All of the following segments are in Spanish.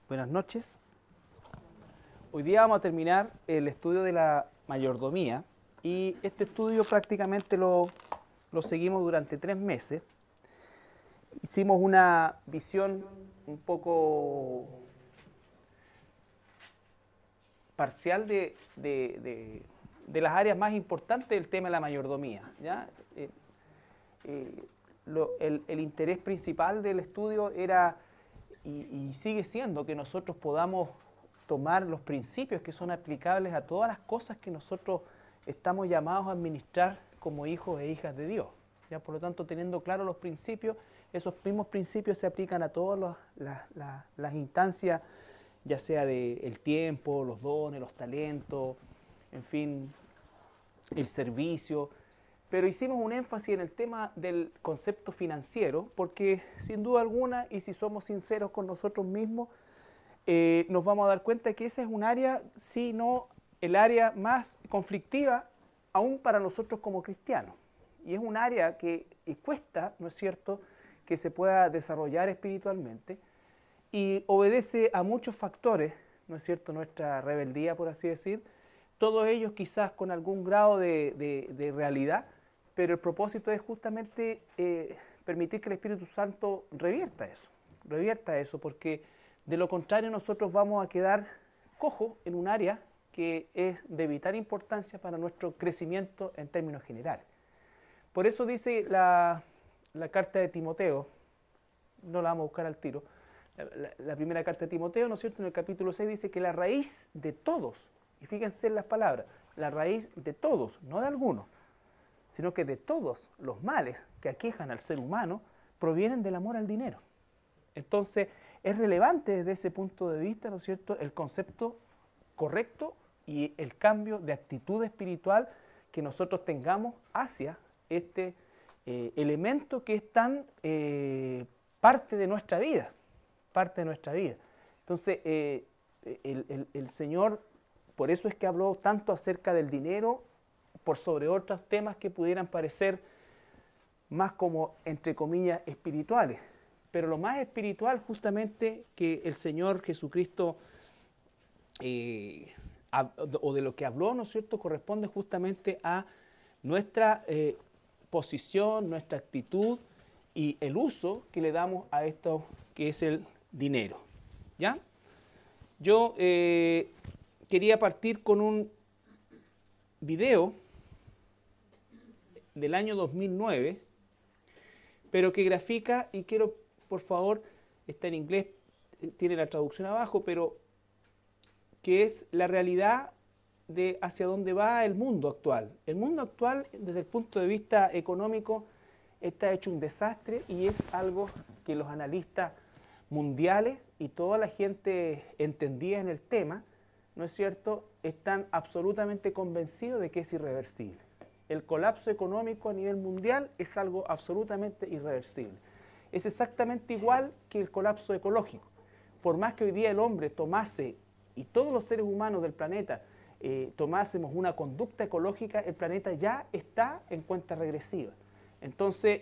Buenas noches. Hoy día vamos a terminar el estudio de la mayordomía y este estudio prácticamente lo seguimos durante 3 meses. Hicimos una visión un poco parcial de las áreas más importantes del tema de la mayordomía, ¿ya? El interés principal del estudio era y sigue siendo que nosotros podamos tomar los principios que son aplicables a todas las cosas que nosotros estamos llamados a administrar como hijos e hijas de Dios. ¿Ya? Por lo tanto, teniendo claros los principios, esos mismos principios se aplican a todas las instancias, ya sea del tiempo, los dones, los talentos, en fin, el servicio. Pero hicimos un énfasis en el tema del concepto financiero, porque sin duda alguna, y si somos sinceros con nosotros mismos, nos vamos a dar cuenta que esa es un área, si no el área más conflictiva, aún para nosotros como cristianos. Y es un área que cuesta, ¿no es cierto?, que se pueda desarrollar espiritualmente y obedece a muchos factores, ¿no es cierto?, nuestra rebeldía, por así decir, todos ellos quizás con algún grado de realidad, pero el propósito es justamente permitir que el Espíritu Santo revierta eso, porque de lo contrario nosotros vamos a quedar cojos en un área que es de vital importancia para nuestro crecimiento en términos generales. Por eso dice la carta de Timoteo, no la vamos a buscar al tiro, la primera carta de Timoteo, ¿no es cierto?, en el capítulo 6 dice que la raíz de todos, y fíjense en las palabras, la raíz de todos, no de algunos, sino que de todos los males que aquejan al ser humano provienen del amor al dinero. Entonces, es relevante desde ese punto de vista, ¿no es cierto?, el concepto correcto y el cambio de actitud espiritual que nosotros tengamos hacia este elemento que es tan parte de nuestra vida, Entonces, el Señor, por eso es que habló tanto acerca del dinero, por sobre otros temas que pudieran parecer más como, entre comillas, espirituales. Pero lo más espiritual justamente que el Señor Jesucristo, o de lo que habló, ¿no es cierto?, corresponde justamente a nuestra posición, nuestra actitud y el uso que le damos a esto que es el dinero. ¿Ya? Yo quería partir con un video del año 2009, pero que grafica, y quiero, por favor, está en inglés, tiene la traducción abajo, pero que es la realidad de hacia dónde va el mundo actual. El mundo actual, desde el punto de vista económico, está hecho un desastre y es algo que los analistas mundiales y toda la gente entendida en el tema, ¿no es cierto?, están absolutamente convencidos de que es irreversible. El colapso económico a nivel mundial es algo absolutamente irreversible. Es exactamente igual que el colapso ecológico. Por más que hoy día el hombre tomase, y todos los seres humanos del planeta, tomásemos una conducta ecológica, el planeta ya está en cuenta regresiva. Entonces,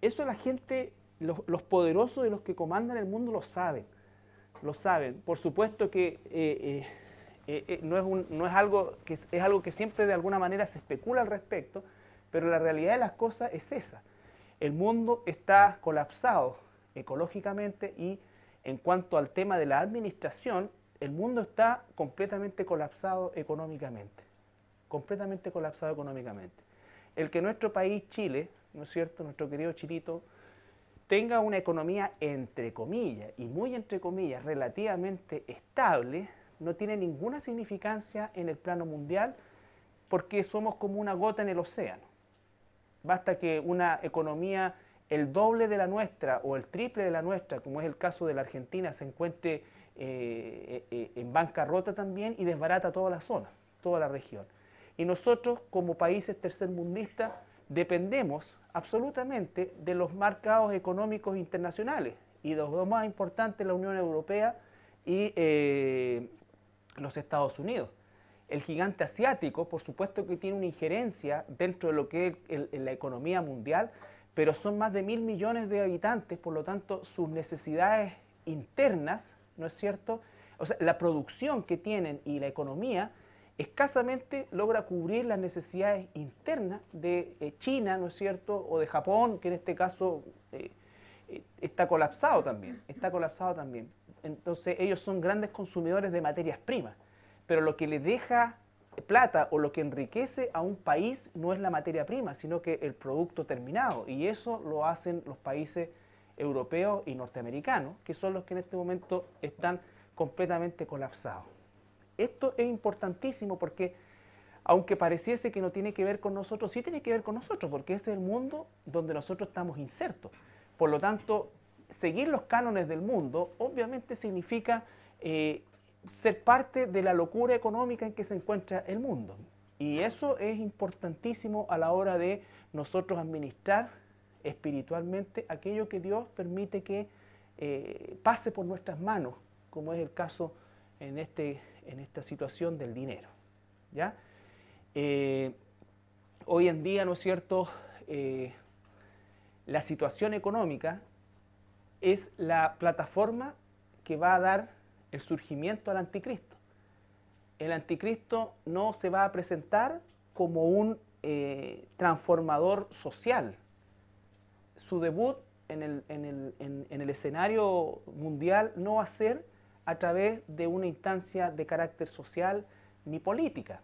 eso la gente, los poderosos y los que comandan el mundo lo saben. Por supuesto que no es algo que es algo que siempre de alguna manera se especula al respecto, pero la realidad de las cosas es esa. El mundo está colapsado ecológicamente y en cuanto al tema de la administración, el mundo está completamente colapsado económicamente. Completamente colapsado económicamente. El que nuestro país, Chile, ¿no es cierto?, nuestro querido Chilito, tenga una economía entre comillas, y muy entre comillas, relativamente estable, no tiene ninguna significancia en el plano mundial porque somos como una gota en el océano. Basta que una economía el doble de la nuestra o el triple de la nuestra, como es el caso de la Argentina, se encuentre en bancarrota también y desbarata toda la zona, toda la región. Y nosotros, como países tercermundistas, dependemos absolutamente de los mercados económicos internacionales y de los dos más importantes, la Unión Europea y los Estados Unidos. El gigante asiático, por supuesto que tiene una injerencia dentro de lo que es la economía mundial, pero son más de 1.000 millones de habitantes, por lo tanto sus necesidades internas ¿no es cierto? O sea, la producción que tienen y la economía escasamente logra cubrir las necesidades internas de China, ¿no es cierto? O de Japón, que en este caso está colapsado también, está colapsado también. Entonces ellos son grandes consumidores de materias primas, pero lo que les deja plata o lo que enriquece a un país no es la materia prima, sino que el producto terminado, y eso lo hacen los países europeos y norteamericanos, que son los que en este momento están completamente colapsados. Esto es importantísimo porque, aunque pareciese que no tiene que ver con nosotros, sí tiene que ver con nosotros, porque ese es el mundo donde nosotros estamos insertos. Por lo tanto, seguir los cánones del mundo obviamente significa ser parte de la locura económica en que se encuentra el mundo. Y eso es importantísimo a la hora de nosotros administrar espiritualmente aquello que Dios permite que pase por nuestras manos, como es el caso en esta situación del dinero. ¿Ya? Hoy en día, ¿no es cierto?, la situación económica es la plataforma que va a dar el surgimiento al anticristo. El anticristo no se va a presentar como un transformador social. Su debut en el escenario mundial no va a ser a través de una instancia de carácter social ni política,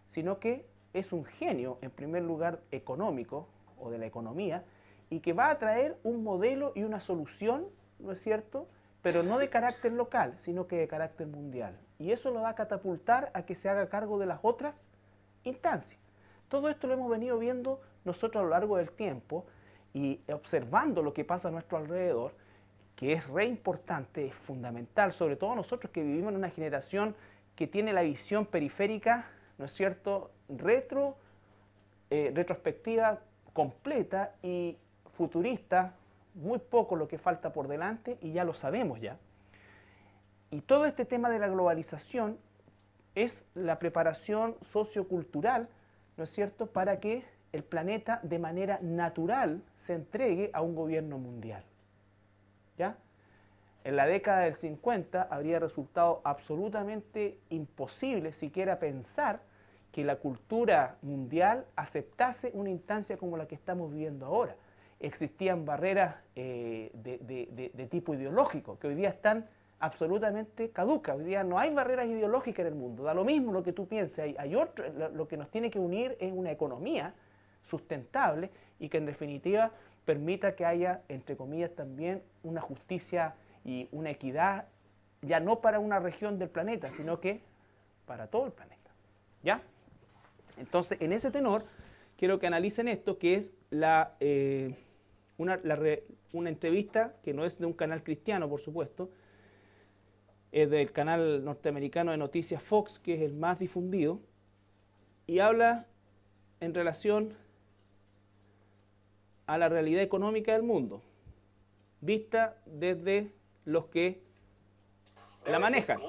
sino que es un genio, en primer lugar, económico o de la economía, y que va a traer un modelo y una solución, ¿no es cierto?, pero no de carácter local, sino que de carácter mundial. Y eso lo va a catapultar a que se haga cargo de las otras instancias. Todo esto lo hemos venido viendo nosotros a lo largo del tiempo y observando lo que pasa a nuestro alrededor, que es re importante, es fundamental, sobre todo nosotros que vivimos en una generación que tiene la visión periférica, ¿no es cierto?, retrospectiva completa y futurista, muy poco lo que falta por delante y ya lo sabemos ya. Y todo este tema de la globalización es la preparación sociocultural, ¿no es cierto?, para que el planeta de manera natural se entregue a un gobierno mundial. ¿Ya? En la década del 50 habría resultado absolutamente imposible siquiera pensar que la cultura mundial aceptase una instancia como la que estamos viviendo ahora. Existían barreras de tipo ideológico que hoy día están absolutamente caducas. Hoy día no hay barreras ideológicas en el mundo. Da lo mismo lo que tú pienses. Lo que nos tiene que unir es una economía sustentable y que en definitiva permita que haya, entre comillas, también una justicia y una equidad, ya no para una región del planeta, sino que para todo el planeta. ¿Ya? Entonces, en ese tenor, quiero que analicen esto, que es una entrevista que no es de un canal cristiano, por supuesto, es del canal norteamericano de noticias Fox, que es el más difundido, y habla en relación a la realidad económica del mundo, vista desde los que la manejan.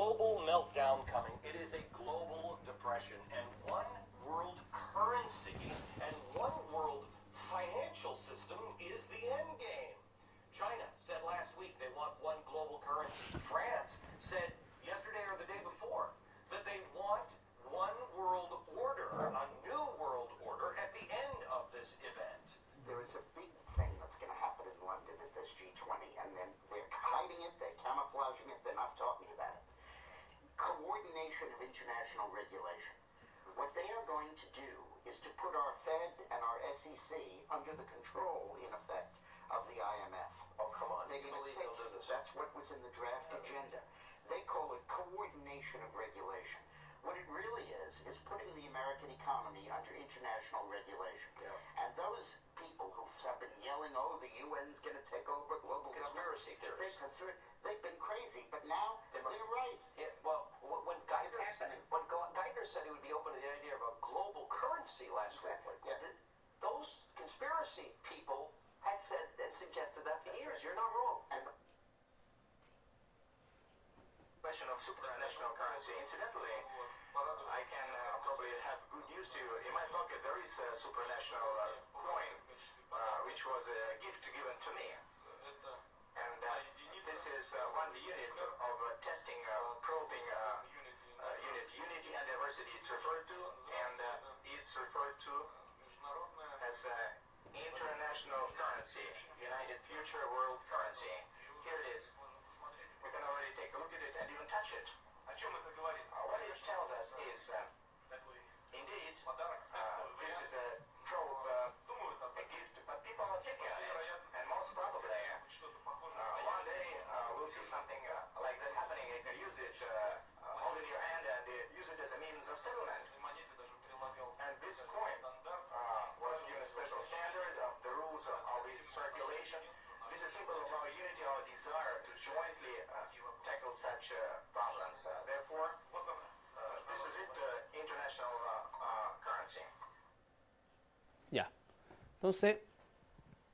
China said last week they want one global currency. France said yesterday or the day before that they want one world order, a new world order at the end of this event. There is a big thing that's going to happen in London at this G20, and then they're hiding it, they're camouflaging it, they're not talking about it. Coordination of international regulation. What they are going to do is to put our Fed and our SEC under the control, in effect, of the IMF. Oh, come on. They're going to take, that's what was in the draft agenda. They call it coordination of regulation. What it really is putting the American economy under international regulation. Yeah. And those people who have been yelling, oh, the UN's going to take over global conspiracy theories. They've been crazy, but now they're right. Yeah, well, when Geithner said he would be open to the idea of a global currency last week, yeah. Those conspiracy people had said and suggested that for years. You're not wrong. And question of supranational currency. Incidentally, I can probably have good news to you. In my pocket, there is a supranational coin, which was a gift given to me. And this is is one unit of testing, probing unit. Unity and diversity it's referred to, and it's referred to as international currency, United Future World Currency. Here it is. We can already take a look at it and even touch it. What it tells us is, indeed, this is a probe, a gift, but people are thinking on it, and most probably, one day we'll see something like that happening. You can use it, hold it in your hand, and use it as a means of settlement. And this coin was given a special standard of the rules of its circulation. This is a symbol of our unity, our desire to jointly tackle such problems. Therefore, this is it, international currency. Ya. Entonces,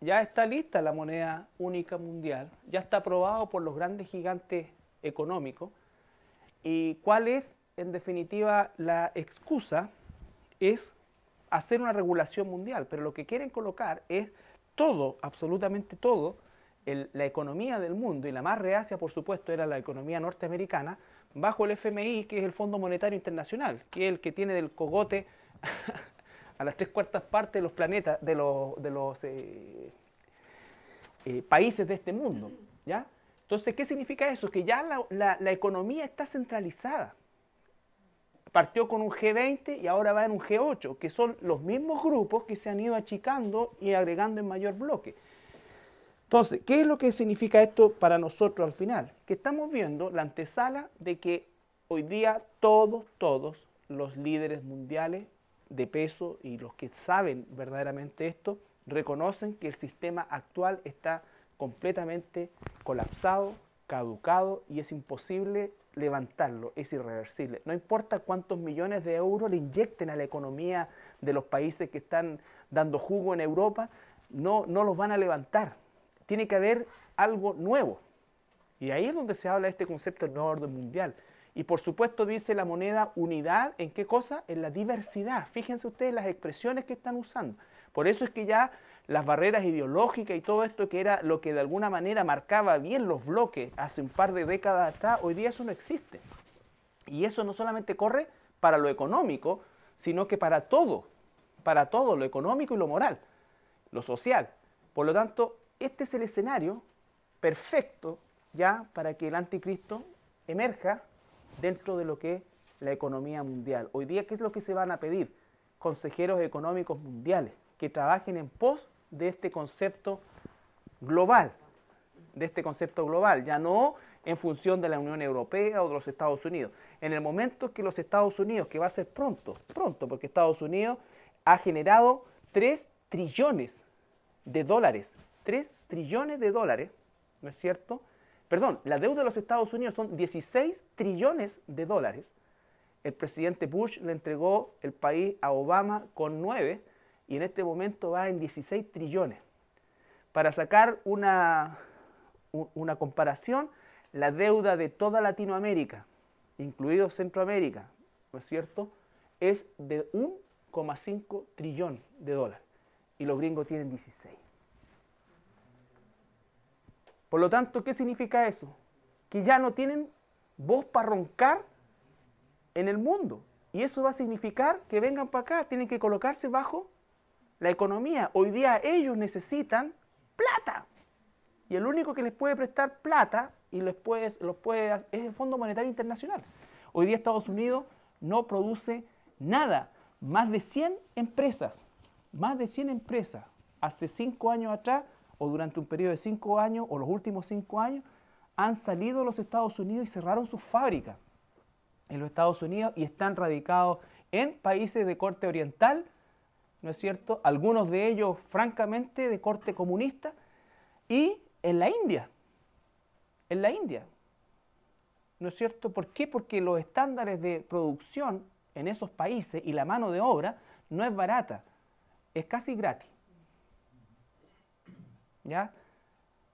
ya está lista la moneda única mundial, ya está aprobado por los grandes gigantes económicos. ¿Y cuál es, en definitiva, la excusa? Es hacer una regulación mundial, pero lo que quieren colocar es todo, absolutamente todo, la economía del mundo, y la más reacia, por supuesto, era la economía norteamericana, bajo el FMI, que es el Fondo Monetario Internacional, que es el que tiene del cogote a las 3/4 partes de los planetas, de los países de este mundo, ¿ya? Entonces, ¿qué significa eso? Que ya la economía está centralizada. Partió con un G20 y ahora va en un G8, que son los mismos grupos que se han ido achicando y agregando en mayor bloque. Entonces, ¿qué es lo que significa esto para nosotros al final? Que estamos viendo la antesala de que hoy día todos los líderes mundiales de peso y los que saben verdaderamente esto, reconocen que el sistema actual está completamente colapsado, caducado y es imposible levantarlo, es irreversible. No importa cuántos millones de euros le inyecten a la economía de los países que están dando jugo en Europa, no los van a levantar. Tiene que haber algo nuevo. Y ahí es donde se habla de este concepto de nuevo orden mundial. Y por supuesto dice la moneda unidad, ¿en qué cosa? En la diversidad. Fíjense ustedes las expresiones que están usando. Por eso es que ya las barreras ideológicas y todo esto que era lo que de alguna manera marcaba bien los bloques hace un par de décadas atrás, hoy día eso no existe. Y eso no solamente corre para lo económico, sino que para todo, lo económico y lo moral, lo social. Por lo tanto, este es el escenario perfecto ya para que el anticristo emerja dentro de lo que es la economía mundial. Hoy día, ¿qué es lo que se van a pedir? Consejeros económicos mundiales que trabajen en pos de este concepto global, ya no en función de la Unión Europea o de los Estados Unidos. En el momento que los Estados Unidos, que va a ser pronto, porque Estados Unidos ha generado 3 trillones de dólares, 3 trillones de dólares, ¿no es cierto? Perdón, la deuda de los Estados Unidos son 16 trillones de dólares. El presidente Bush le entregó el país a Obama con 9 y en este momento va en 16 trillones. Para sacar una comparación, la deuda de toda Latinoamérica, incluido Centroamérica, ¿no es cierto?, es de 1,5 trillón de dólares y los gringos tienen 16. Por lo tanto, ¿qué significa eso? Que ya no tienen voz para roncar en el mundo. Y eso va a significar que vengan para acá, tienen que colocarse bajo la economía. Hoy día ellos necesitan plata. Y el único que les puede prestar plata y es el Fondo Monetario Internacional. Hoy día Estados Unidos no produce nada. Más de 100 empresas. Hace 5 años atrás, o durante un periodo de 5 años, o los últimos 5 años, han salido de los Estados Unidos y cerraron sus fábricas en los Estados Unidos y están radicados en países de corte oriental, ¿no es cierto? Algunos de ellos, francamente, de corte comunista, y en la India, ¿no es cierto? ¿Por qué? Porque los estándares de producción en esos países y la mano de obra no es barata, es casi gratis. ¿Ya?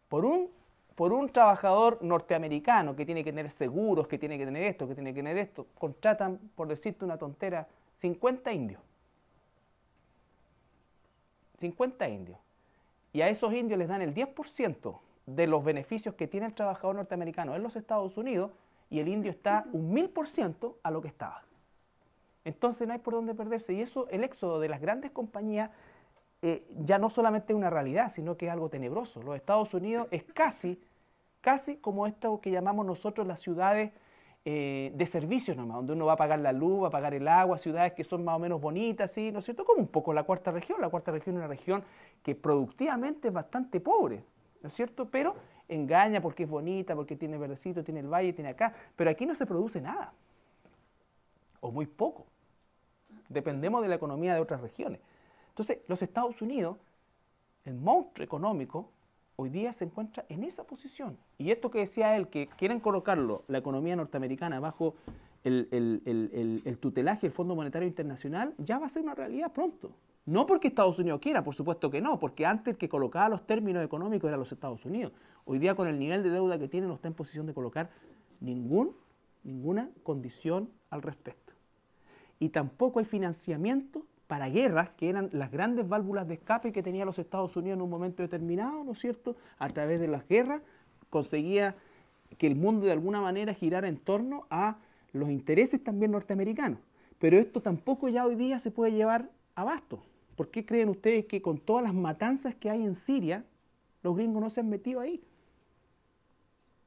Por un trabajador norteamericano que tiene que tener seguros, que tiene que tener esto, contratan, por decirte una tontera, 50 indios. 50 indios. Y a esos indios les dan el 10% de los beneficios que tiene el trabajador norteamericano en los Estados Unidos y el indio está un 1000% a lo que estaba. Entonces no hay por dónde perderse. Y eso, el éxodo de las grandes compañías, ya no solamente es una realidad, sino que es algo tenebroso. Los Estados Unidos es casi como esto que llamamos nosotros las ciudades de servicios nomás, donde uno va a pagar la luz, va a pagar el agua, ciudades que son más o menos bonitas, ¿sí? ¿No es cierto? Como un poco la cuarta región. La cuarta región es una región que productivamente es bastante pobre, ¿no es cierto? Pero engaña porque es bonita, porque tiene verdecito, tiene el valle, tiene acá. Pero aquí no se produce nada, o muy poco. Dependemos de la economía de otras regiones. Entonces, los Estados Unidos, el monstruo económico, hoy día se encuentra en esa posición. Y esto que decía él, que quieren colocarlo, la economía norteamericana, bajo el tutelaje del Fondo Monetario Internacional, ya va a ser una realidad pronto. No porque Estados Unidos quiera, por supuesto que no, porque antes el que colocaba los términos económicos era los Estados Unidos. Hoy día, con el nivel de deuda que tiene, no está en posición de colocar ninguna condición al respecto. Y tampoco hay financiamiento para guerras, que eran las grandes válvulas de escape que tenía los Estados Unidos en un momento determinado, ¿no es cierto? A través de las guerras conseguía que el mundo de alguna manera girara en torno a los intereses también norteamericanos. Pero esto tampoco ya hoy día se puede llevar abasto. ¿Por qué creen ustedes que con todas las matanzas que hay en Siria, los gringos no se han metido ahí?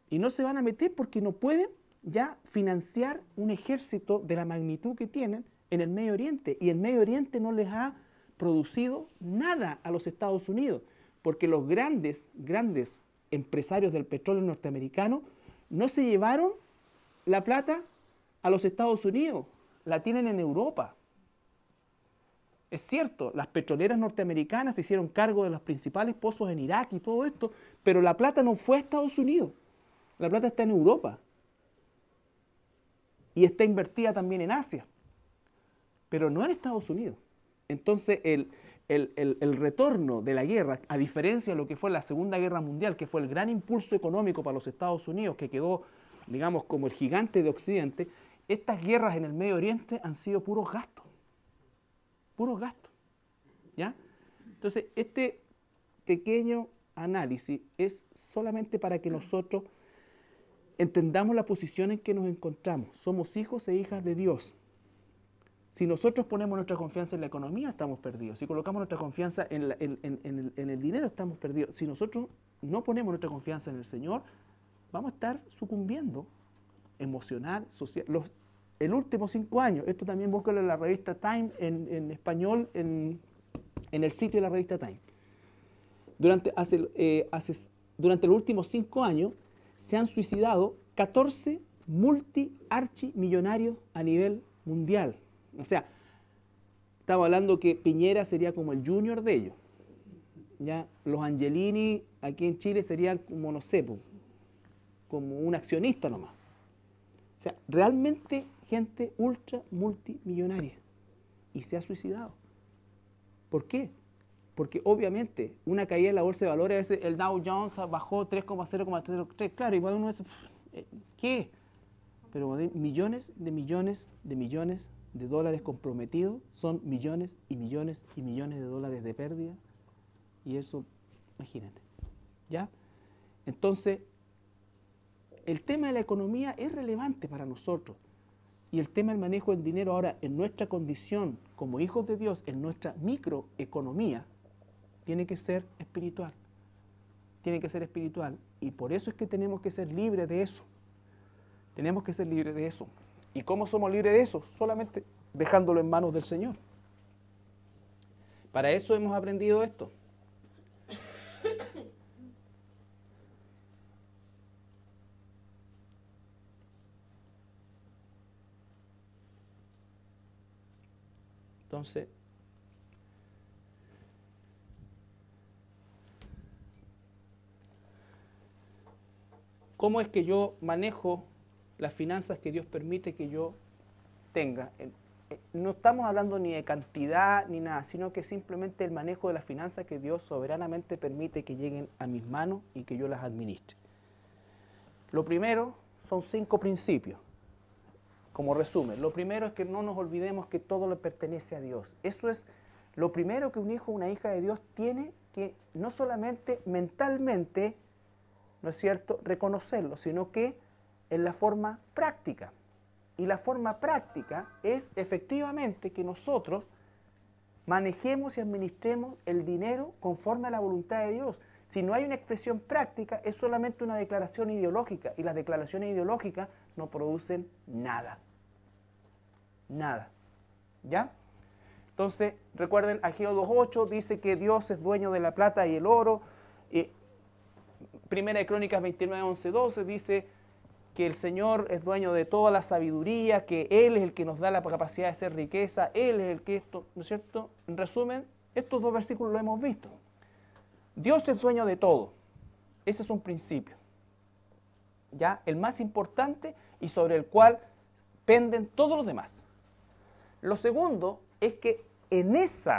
Y no se van a meter porque no pueden ya financiar un ejército de la magnitud que tienen en el Medio Oriente, y el Medio Oriente no les ha producido nada a los Estados Unidos, porque los grandes empresarios del petróleo norteamericano no se llevaron la plata a los Estados Unidos, la tienen en Europa. Es cierto, las petroleras norteamericanas se hicieron cargo de los principales pozos en Irak y todo esto, pero la plata no fue a Estados Unidos, la plata está en Europa y está invertida también en Asia, pero no en Estados Unidos. Entonces el retorno de la guerra, a diferencia de lo que fue la Segunda Guerra Mundial, que fue el gran impulso económico para los Estados Unidos, que quedó, digamos, como el gigante de Occidente, estas guerras en el Medio Oriente han sido puros gastos, ¿ya? Entonces, este pequeño análisis es solamente para que nosotros entendamos la posición en que nos encontramos. Somos hijos e hijas de Dios. Si nosotros ponemos nuestra confianza en la economía, estamos perdidos. Si colocamos nuestra confianza en el dinero, estamos perdidos. Si nosotros no ponemos nuestra confianza en el Señor, vamos a estar sucumbiendo emocional, social. El último 5 años, esto también búscalo en la revista Time, en español, en el sitio de la revista Time. Durante los últimos 5 años se han suicidado 14 multi-archimillonarios a nivel mundial. O sea, estamos hablando que Piñera sería como el junior de ellos. ¿Ya? Los Angelini aquí en Chile serían como, no sé, como un accionista nomás. O sea, realmente gente ultra multimillonaria. Y se ha suicidado. ¿Por qué? Porque obviamente una caída en la bolsa de valores, a veces el Dow Jones bajó 3,0,3, claro, y uno dice, ¿qué? Pero millones de dólares comprometidos son millones y millones y millones de dólares de pérdida, y eso, imagínate, ¿ya? Entonces, el tema de la economía es relevante para nosotros, y el tema del manejo del dinero ahora, en nuestra condición como hijos de Dios, en nuestra microeconomía, tiene que ser espiritual, y por eso es que tenemos que ser libres de eso. Tenemos que ser libres de eso. ¿Y cómo somos libres de eso? Solamente dejándolo en manos del Señor. Para eso hemos aprendido esto. Entonces, ¿cómo es que yo manejo las finanzas que Dios permite que yo tenga? No estamos hablando ni de cantidad ni nada, sino que simplemente el manejo de las finanzas que Dios soberanamente permite que lleguen a mis manos y que yo las administre. Lo primero son 5 principios, como resumen. Lo primero es que no nos olvidemos que todo le pertenece a Dios. Eso es lo primero que un hijo o una hija de Dios tiene que no solamente mentalmente ¿no es cierto?, reconocerlo, sino que en la forma práctica. Y la forma práctica es efectivamente que nosotros manejemos y administremos el dinero conforme a la voluntad de Dios. Si no hay una expresión práctica, es solamente una declaración ideológica, y las declaraciones ideológicas no producen nada. Nada. ¿Ya? Entonces, recuerden, Ageo 2.8 dice que Dios es dueño de la plata y el oro. Primera de Crónicas 29.11.12 dice que el Señor es dueño de toda la sabiduría, que Él es el que nos da la capacidad de hacer riqueza, Él es el que esto, ¿no es cierto? En resumen, estos dos versículos lo hemos visto. Dios es dueño de todo. Ese es un principio, ¿ya? El más importante y sobre el cual penden todos los demás. Lo segundo es que en ese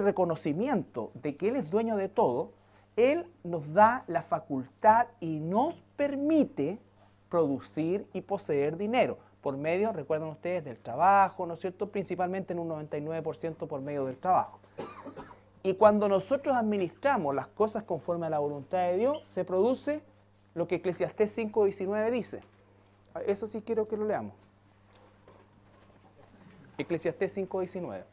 reconocimiento de que Él es dueño de todo, Él nos da la facultad y nos permite producir y poseer dinero por medio, recuerden ustedes, del trabajo, ¿no es cierto?, principalmente en un 99% por medio del trabajo. Y cuando nosotros administramos las cosas conforme a la voluntad de Dios, se produce lo que Eclesiastés 5.19 dice. Eso sí quiero que lo leamos. Eclesiastés 5.19.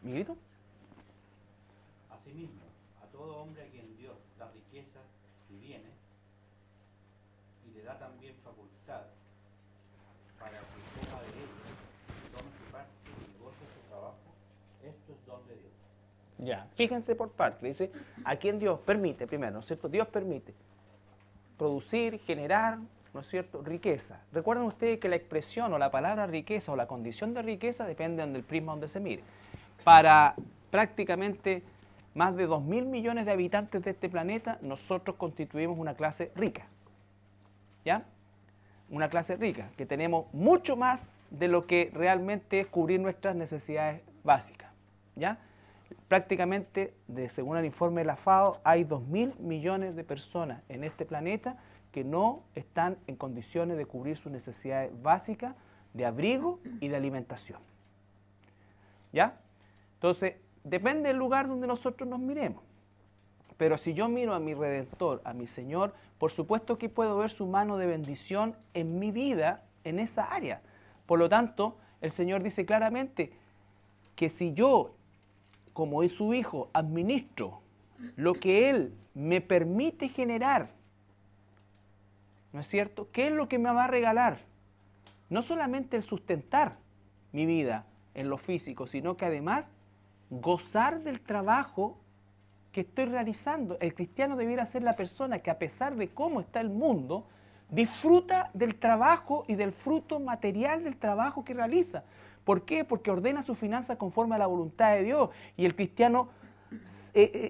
¿Miguelito? Asimismo, a todo hombre a quien Dios da riquezas y bienes, y le da también facultad para que coma de ellos, tome su parte y goce su trabajo, esto es don de Dios. Ya, fíjense por parte, dice, a quien Dios permite, primero, ¿no es cierto? Dios permite producir, generar, ¿no es cierto?, riqueza. Recuerden ustedes que la expresión o la palabra riqueza o la condición de riqueza depende del prisma donde se mire. Para prácticamente más de 2.000 millones de habitantes de este planeta, nosotros constituimos una clase rica. ¿Ya? Una clase rica, que tenemos mucho más de lo que realmente es cubrir nuestras necesidades básicas. ¿Ya? Prácticamente, según el informe de la FAO, hay 2.000 millones de personas en este planeta que no están en condiciones de cubrir sus necesidades básicas de abrigo y de alimentación. ¿Ya? Entonces, depende del lugar donde nosotros nos miremos. Pero si yo miro a mi Redentor, a mi Señor, por supuesto que puedo ver su mano de bendición en mi vida, en esa área. Por lo tanto, el Señor dice claramente que si yo, como es su Hijo, administro lo que Él me permite generar, ¿no es cierto? ¿Qué es lo que me va a regalar? No solamente el sustentar mi vida en lo físico, sino que además gozar del trabajo que estoy realizando. El cristiano debiera ser la persona que, a pesar de cómo está el mundo, disfruta del trabajo y del fruto material del trabajo que realiza. ¿Por qué? Porque ordena sus finanzas conforme a la voluntad de Dios. Y el cristiano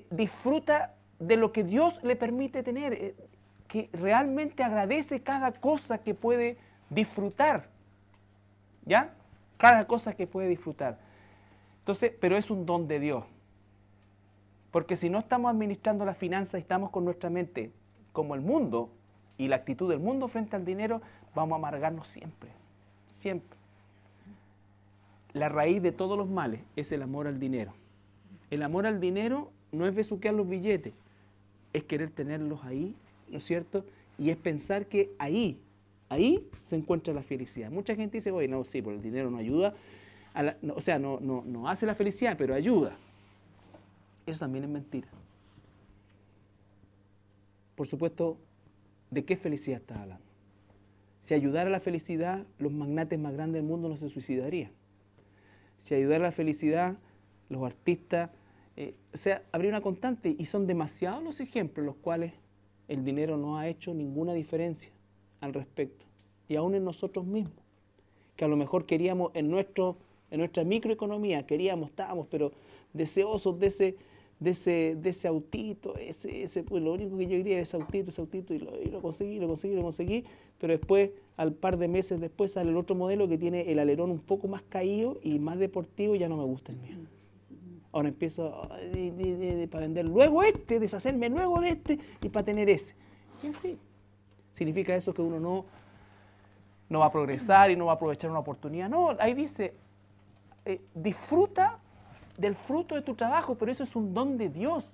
disfruta de lo que Dios le permite tener, que realmente agradece cada cosa que puede disfrutar. ¿Ya? Cada cosa que puede disfrutar. Entonces, pero es un don de Dios. Porque si no estamos administrando las finanzas y estamos con nuestra mente como el mundo y la actitud del mundo frente al dinero, vamos a amargarnos siempre. Siempre. La raíz de todos los males es el amor al dinero. El amor al dinero no es besuquear los billetes, es querer tenerlos ahí, ¿no es cierto? Y es pensar que ahí se encuentra la felicidad. Mucha gente dice, oye, no, sí, pero el dinero no ayuda, no hace la felicidad, pero ayuda. Eso también es mentira. Por supuesto, ¿de qué felicidad estás hablando? Si ayudara a la felicidad, los magnates más grandes del mundo no se suicidarían. Si ayudara a la felicidad, los artistas, habría una constante, y son demasiados los ejemplos en los cuales el dinero no ha hecho ninguna diferencia al respecto. Y aún en nosotros mismos, que a lo mejor queríamos en nuestra microeconomía, estábamos pero deseosos de de ese autito, pues lo único que yo quería era ese autito, y lo conseguí, pero después, al par de meses después, sale el otro modelo que tiene el alerón un poco más caído y más deportivo, y ya no me gusta el mío. Ahora empiezo para vender luego deshacerme luego de y para tener ese. Y así. ¿Significa eso que uno no va a progresar y no va a aprovechar una oportunidad? No, ahí dice, disfruta del fruto de tu trabajo, pero eso es un don de Dios.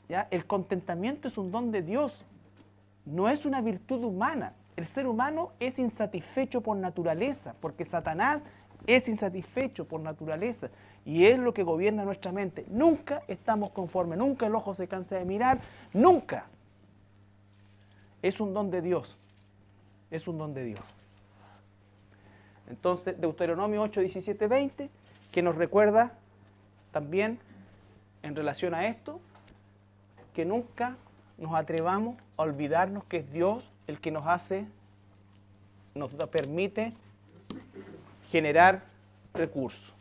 ¿Ya? El contentamiento es un don de Dios, no es una virtud humana. El ser humano es insatisfecho por naturaleza, porque Satanás es insatisfecho por naturaleza y es lo que gobierna nuestra mente. Nunca estamos conformes, nunca el ojo se cansa de mirar, nunca. Es un don de Dios, es un don de Dios. Entonces, Deuteronomio 8, 17, 20, que nos recuerda también en relación a esto, que nunca nos atrevamos a olvidarnos que es Dios el que nos permite generar recursos.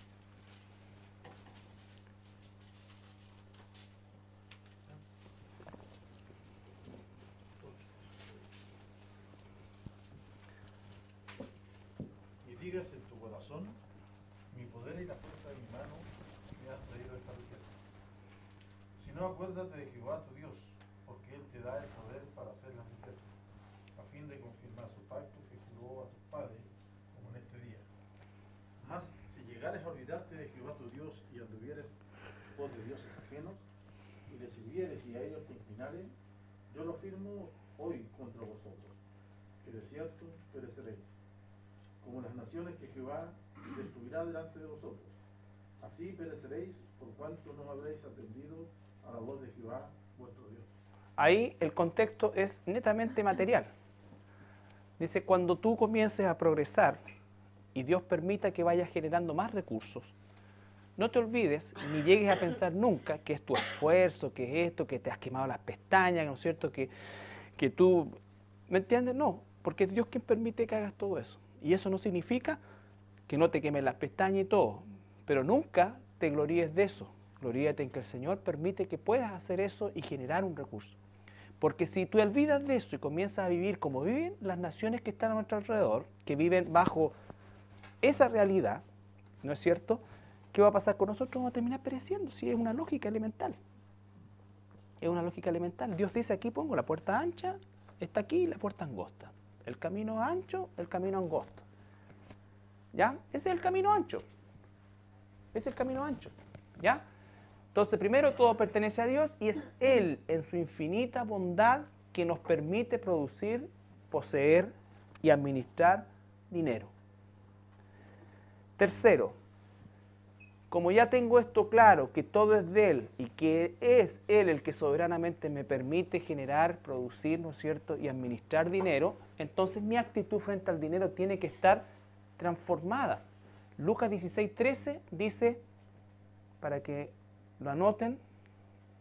Y digas en tu corazón, mi poder y la fuerza de mi mano me han traído esta riqueza. Si no, acuérdate de Jehová tu Dios, porque Él te da el poder para hacer las riquezas, a fin de confirmar su pacto que juró a tus padres, como en este día. Mas si llegares a olvidarte de Jehová tu Dios y anduvieres pos de dioses ajenos, y les sirvieres y a ellos te inclinares, yo lo firmo hoy contra vosotros, que de cierto pereceréis, como las naciones que Jehová destruirá delante de vosotros. Así pereceréis por cuanto no habréis atendido a la voz de Jehová vuestro Dios. Ahí el contexto es netamente material. Dice, cuando tú comiences a progresar y Dios permita que vayas generando más recursos, no te olvides ni llegues a pensar nunca que es tu esfuerzo, que es esto, que te has quemado las pestañas, ¿no es cierto? Que tú, ¿me entiendes? No, porque es Dios quien permite que hagas todo eso. Y eso no significa que no te quemes las pestañas y todo, pero nunca te gloríes de eso. Gloríate en que el Señor permite que puedas hacer eso y generar un recurso. Porque si tú olvidas de eso y comienzas a vivir como viven las naciones que están a nuestro alrededor, que viven bajo esa realidad, ¿no es cierto?, ¿qué va a pasar con nosotros? Vamos a terminar pereciendo. Sí, es una lógica elemental. Es una lógica elemental. Dios dice, aquí pongo la puerta ancha, está aquí la puerta angosta. El camino ancho, el camino angosto. ¿Ya? Ese es el camino ancho. Ese es el camino ancho. ¿Ya? Entonces, primero, todo pertenece a Dios y es Él, en su infinita bondad, que nos permite producir, poseer y administrar dinero. Tercero, como ya tengo esto claro, que todo es de Él y que es Él el que soberanamente me permite generar, producir, ¿no es cierto?, y administrar dinero, entonces mi actitud frente al dinero tiene que estar transformada. Lucas 16:13 dice, para que lo anoten,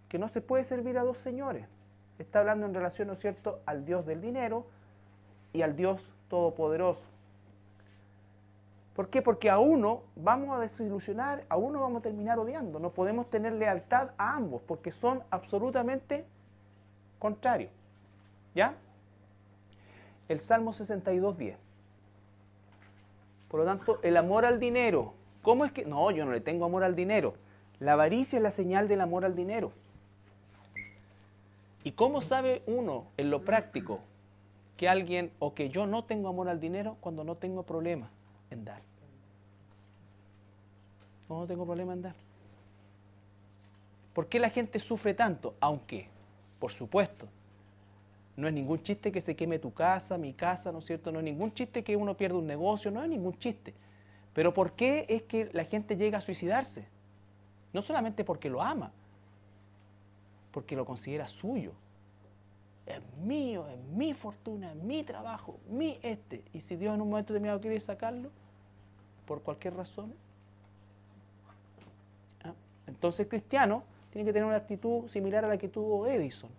que no se puede servir a dos señores. Está hablando en relación, ¿no es cierto?, al Dios del dinero y al Dios todopoderoso. ¿Por qué? Porque a uno vamos a desilusionar, a uno vamos a terminar odiando. No podemos tener lealtad a ambos, porque son absolutamente contrarios. ¿Ya? El Salmo 62:10. Por lo tanto, el amor al dinero. ¿Cómo es que? No, yo no le tengo amor al dinero. La avaricia es la señal del amor al dinero. ¿Y cómo sabe uno, en lo práctico, que alguien o que yo no tengo amor al dinero cuando no tengo problema en dar? No tengo problema en dar. ¿Por qué la gente sufre tanto? Aunque, por supuesto, no es ningún chiste que se queme tu casa, mi casa, ¿no es cierto? No es ningún chiste que uno pierda un negocio, no es ningún chiste. Pero ¿por qué es que la gente llega a suicidarse? No solamente porque lo ama, porque lo considera suyo. Es mío, es mi fortuna, es mi trabajo, mi este. Y si Dios en un momento determinado quiere sacarlo, por cualquier razón, entonces el cristiano tiene que tener una actitud similar a la que tuvo Edison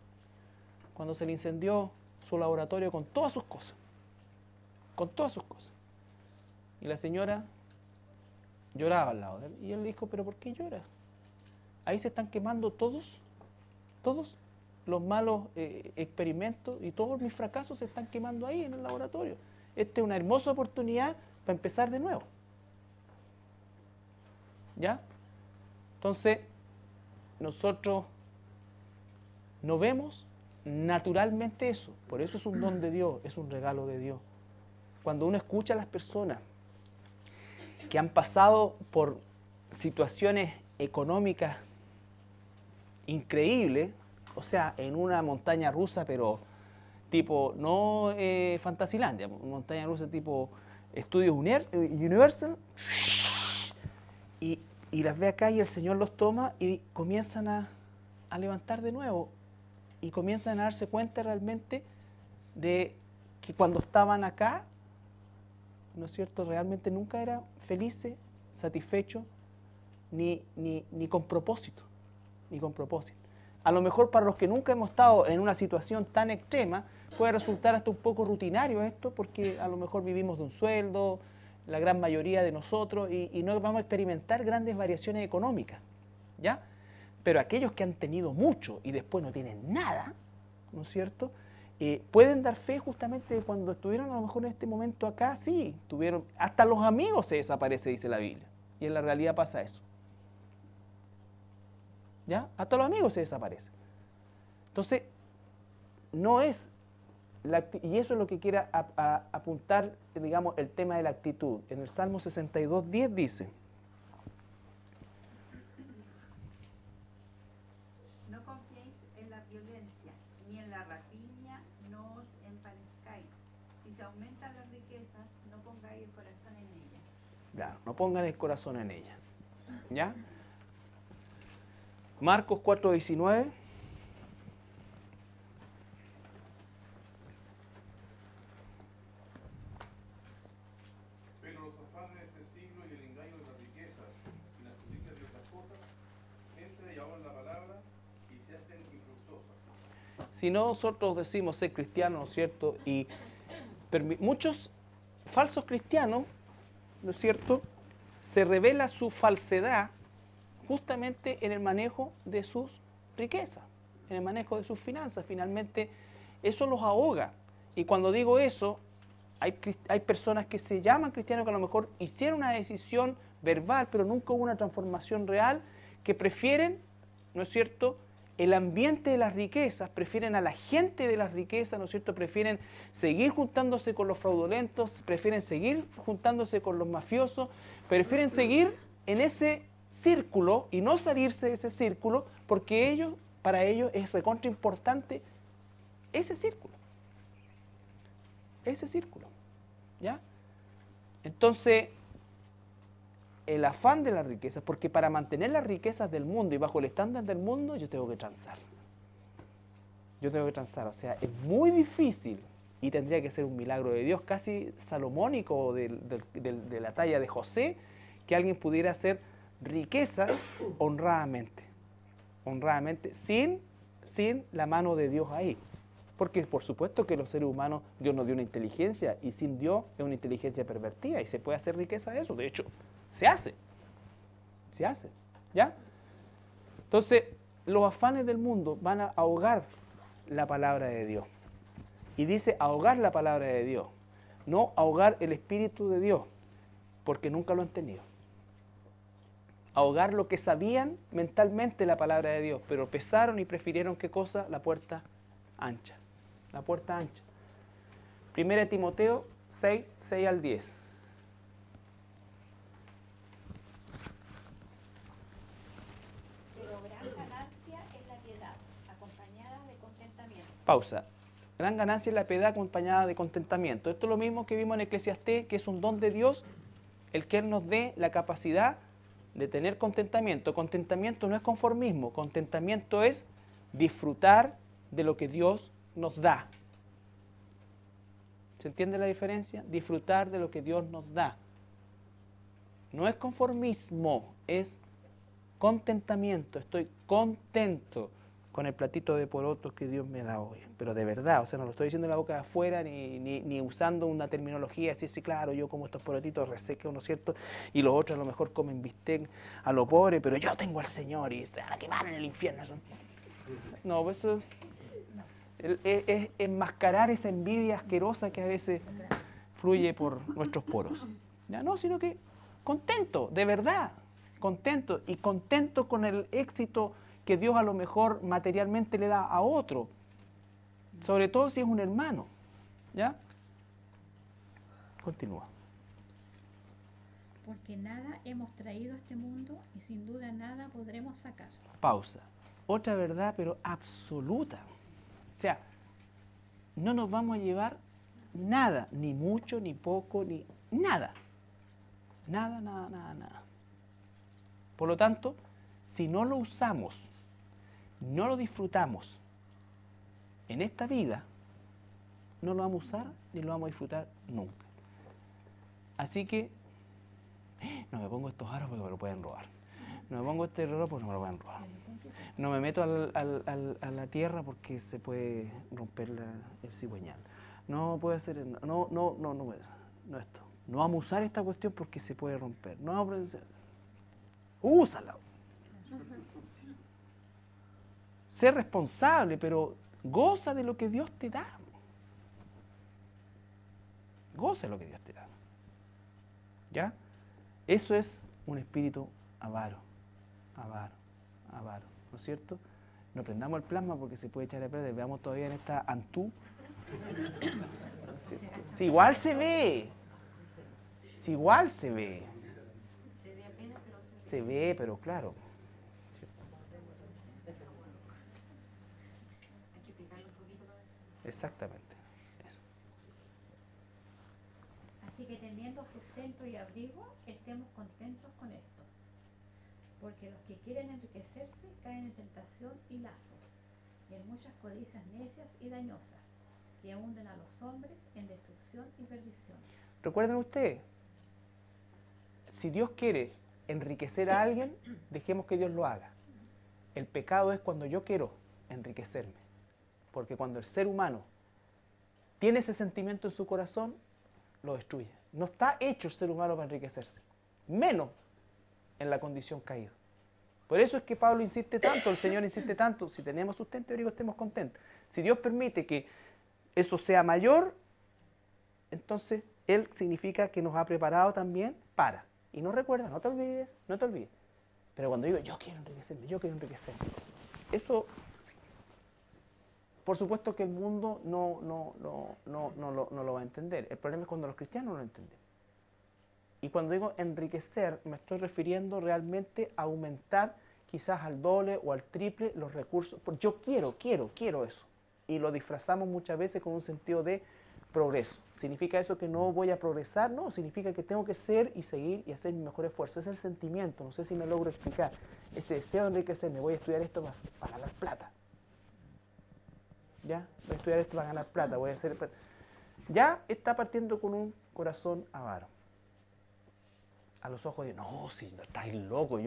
cuando se le incendió su laboratorio con todas sus cosas. Con todas sus cosas. Y la señora lloraba al lado de él. Y él le dijo, ¿pero por qué lloras? ahí se están quemando todos los malos experimentos y todos mis fracasos se están quemando ahí en el laboratorio. Esta es una hermosa oportunidad para empezar de nuevo. ¿Ya? Entonces, nosotros no vemos naturalmente eso. Por eso es un don de Dios, es un regalo de Dios. Cuando uno escucha a las personas que han pasado por situaciones económicas increíbles, o sea, en una montaña rusa, pero tipo, no Fantasilandia, montaña rusa tipo Estudios Universal, y las ve acá y el Señor los toma y comienzan a levantar de nuevo y comienzan a darse cuenta realmente de que cuando estaban acá, ¿no es cierto?, realmente nunca eran felices, satisfechos, ni con propósito, ni con propósito. A lo mejor para los que nunca hemos estado en una situación tan extrema, puede resultar hasta un poco rutinario esto, porque a lo mejor vivimos de un sueldo, la gran mayoría de nosotros, y no vamos a experimentar grandes variaciones económicas, ¿ya? Pero aquellos que han tenido mucho y después no tienen nada, ¿no es cierto?, pueden dar fe justamente de cuando estuvieron a lo mejor en este momento acá, sí, tuvieron, hasta los amigos se desaparecen, dice la Biblia, y en la realidad pasa eso. ¿Ya? Hasta los amigos se desaparecen. Entonces, no es, y eso es lo que quiere apuntar, digamos, el tema de la actitud. En el Salmo 62:10 dice: no confiéis en la violencia, ni en la rapiña, no os emparezcáis. Si se aumentan las riquezas, no pongáis el corazón en ellas. Ya, no pongan el corazón en ella. ¿Ya? Marcos 4:19. Pero los afanes de este siglo y el engaño de las riquezas y las codicias de otras cosas entran y ahogan la palabra y se hacen infructuosas. Si nosotros decimos ser cristianos, ¿no es cierto? Y muchos falsos cristianos, ¿no es cierto?, se revela su falsedad justamente en el manejo de sus riquezas, en el manejo de sus finanzas. Finalmente, eso los ahoga. Y cuando digo eso, hay personas que se llaman cristianos que a lo mejor hicieron una decisión verbal, pero nunca hubo una transformación real, que prefieren, ¿no es cierto?, el ambiente de las riquezas, prefieren a la gente de las riquezas, ¿no es cierto?, prefieren seguir juntándose con los fraudulentos, prefieren seguir juntándose con los mafiosos, prefieren seguir en ese círculo y no salirse de ese círculo, porque para ellos es recontra importante ese círculo, ¿ya? Entonces, el afán de las riquezas, porque para mantener las riquezas del mundo y bajo el estándar del mundo, yo tengo que transar. O sea, es muy difícil y tendría que ser un milagro de Dios, casi salomónico de la talla de José, que alguien pudiera hacer riquezas honradamente, sin la mano de Dios ahí. Porque por supuesto que los seres humanos, Dios nos dio una inteligencia, y sin Dios es una inteligencia pervertida, y se puede hacer riqueza de eso. De hecho, se hace, ¿ya? Entonces, los afanes del mundo van a ahogar la palabra de Dios. Y dice ahogar la palabra de Dios, no ahogar el Espíritu de Dios, porque nunca lo han tenido. Ahogar lo que sabían mentalmente la palabra de Dios, pero pesaron y prefirieron, ¿qué cosa? La puerta ancha. La puerta ancha. 1 Timoteo 6 al 10. Pero gran ganancia es la piedad, acompañada de contentamiento. Pausa. Gran ganancia es la piedad acompañada de contentamiento. Esto es lo mismo que vimos en Eclesiastés, que es un don de Dios, el que Él nos dé la capacidad de tener contentamiento. Contentamiento no es conformismo, contentamiento es disfrutar de lo que Dios nos da. ¿Se entiende la diferencia? Disfrutar de lo que Dios nos da. No es conformismo, es contentamiento. Estoy contento con el platito de porotos que Dios me da hoy. Pero de verdad, o sea, no lo estoy diciendo de la boca de afuera, ni usando una terminología, así, sí, claro, yo como estos porotitos resecados, ¿no es cierto? Y los otros a lo mejor comen bistec a lo pobre, pero yo tengo al Señor y se van a quemar en el infierno. No, pues eso es enmascarar esa envidia asquerosa que a veces fluye por nuestros poros. Ya no, sino que contento, de verdad, contento, y contento con el éxito que Dios a lo mejor materialmente le da a otro, sobre todo si es un hermano. ¿Ya? Continúa. Porque nada hemos traído a este mundo y sin duda nada podremos sacar. Pausa. Otra verdad, pero absoluta. O sea, no nos vamos a llevar nada, ni mucho, ni poco, ni nada. Nada, nada, nada, nada. Por lo tanto, si no lo usamos, no lo disfrutamos en esta vida, no lo vamos a usar ni lo vamos a disfrutar nunca. Así que, no me pongo estos aros porque me lo pueden robar. No me pongo este reloj porque no me lo pueden robar. No me meto a la tierra porque se puede romper el cigüeñal. No puede hacer, no esto. No vamos a usar esta cuestión porque se puede romper. No vamos a úsala. Sé responsable, pero goza de lo que Dios te da. Goza de lo que Dios te da. ¿Ya? Eso es un espíritu avaro. Avaro. Avaro. ¿No es cierto? No prendamos el plasma porque se puede echar a perder. Veamos todavía en esta Antú. Si igual se ve. Si igual se ve. Se ve, pero claro. Exactamente. Eso. Así que teniendo sustento y abrigo, estemos contentos con esto. Porque los que quieren enriquecerse caen en tentación y lazo, y en muchas codicias necias y dañosas, que hunden a los hombres en destrucción y perdición. Recuerden ustedes, si Dios quiere enriquecer a alguien, dejemos que Dios lo haga. El pecado es cuando yo quiero enriquecerme. Porque cuando el ser humano tiene ese sentimiento en su corazón, lo destruye. No está hecho el ser humano para enriquecerse. Menos en la condición caída. Por eso es que Pablo insiste tanto, el Señor insiste tanto, si tenemos sustento, yo digo, estemos contentos. Si Dios permite que eso sea mayor, entonces Él significa que nos ha preparado también para. Y no recuerda, no te olvides, no te olvides. Pero cuando digo, yo quiero enriquecerme, eso, por supuesto que el mundo no lo va a entender. El problema es cuando los cristianos no lo entienden. Y cuando digo enriquecer, me estoy refiriendo realmente a aumentar quizás al doble o al triple los recursos. Porque yo quiero eso. Y lo disfrazamos muchas veces con un sentido de progreso. ¿Significa eso que no voy a progresar? No, significa que tengo que ser y seguir y hacer mi mejor esfuerzo. Ese es el sentimiento, no sé si me logro explicar. Ese deseo de enriquecerme, voy a estudiar esto para ganar plata. ¿Ya? Voy a estudiar esto para ganar plata, voy a hacer... Ya está partiendo con un corazón avaro. A los ojos de, no, si no estás loco,